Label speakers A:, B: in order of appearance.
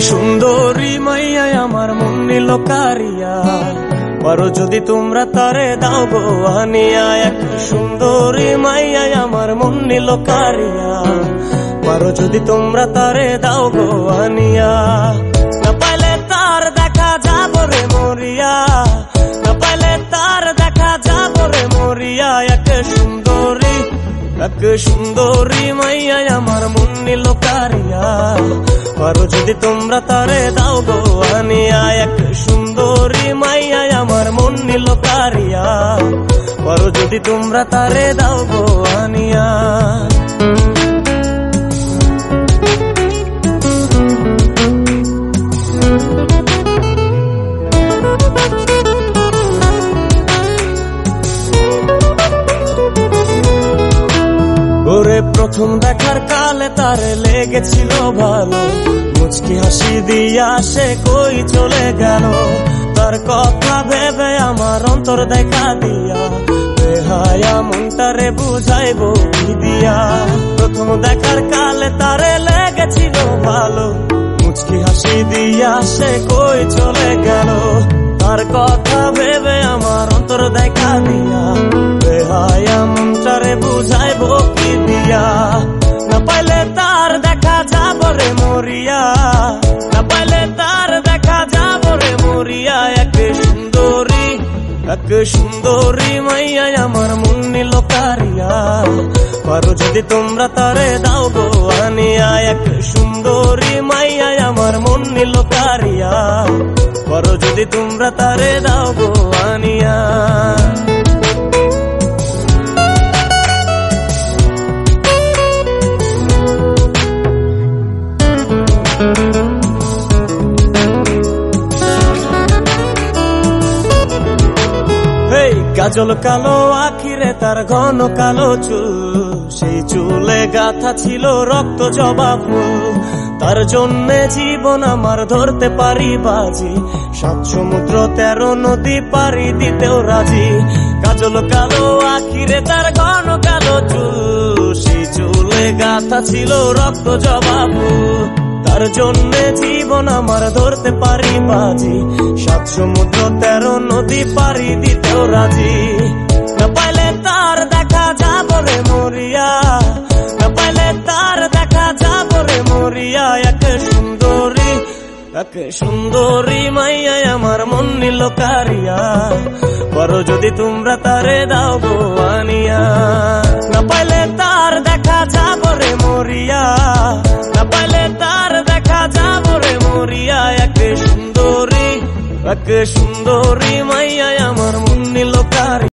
A: সুন্দরী মাইয়া আমার মন নিল কারিয়া, পারো যদি তোমরা তারে দাও গো আনিয়া। এক সুন্দরী মাইয়া আমার মন নিল কারিয়া, পারো যদি তোমরা তারে দাও গো আনিয়া। না পাইলে তার দেখা যাব রে মরিয়া, না পাইলে তার দেখা যাব রে মরিয়া। এক সুন্দরী মাইয়া আমার মন নিল কারিয়া, পারো যদি তোমরা তারে দাও গো আনিয়া। এক সুন্দরী মাইয়া আমার মন নিল কারিয়া, পারো যদি তোমরা তারে দাও গো আনিয়া। ওরে প্রথম দেখার কালে তারে লেগেছিল ভালো, মুচকি হাসি দিয়া সে কই চলে গেল। তার কথা ভেবে আমার অন্তর দেখা দিয়া, বেহায়া মনটারে বুঝাইবো কি দিয়া। প্রথম দেখার কালে তারে লেগেছিল ভালো, মুচকি হাসি দিয়া সে কই চলে গেল। তার কথা ভেবে আমার অন্তর দেখা দিয়া, বেহায়া মনটারে বুঝাইবো কি দিয়া। না পাইলে তার দেখা যাব রে মরিয়া, না পাইলে তার দেখা যাব রে মরিয়া। এক সুন্দরী মাইয়া আমার মন নিল কারিয়া, পারো যদি তোমরা তারে দাও গো আনিয়া। এক সুন্দরী মাইয়া আমার মন নিল কারিয়া, পারো যদি তোমরা তারে দাও গো আনিয়া। কাজল কালো আখিরে তার ঘন কালো চুল, সেই চুলে গাথা ছিল রক্ত জবা ফুল। তার জন্যে জীবন আমার ধরতে পারি বাজি, 7 সমুদ্র 13 নদী পারি দিতেও রাজি। কাজল কালো আখিরে তার ঘন কালো চুল, সেই চুলে গাথা ছিল রক্ত জবা ফুল। তার জন্যে জীবন আমার ধরতে পারি বাজি, 7 সমুদ্র 13 নদী পারি দিতেও রাজি। না পাইলে তার দেখা যাব রে মরিয়া, না পাইলে তার দেখা যাব রে মরিয়া। এক সুন্দরী মাইয়া আমার মন নিল কারিয়া, পারো যদি তোমরা তারে দাও গো আনিয়া। না পাইলে তার দেখা যাব রে মরিয়া, না পাইলে তার দেখা যাব রে মরিয়া। এক সুন্দরী মাইয়া আমার মন নিল কারিয়া।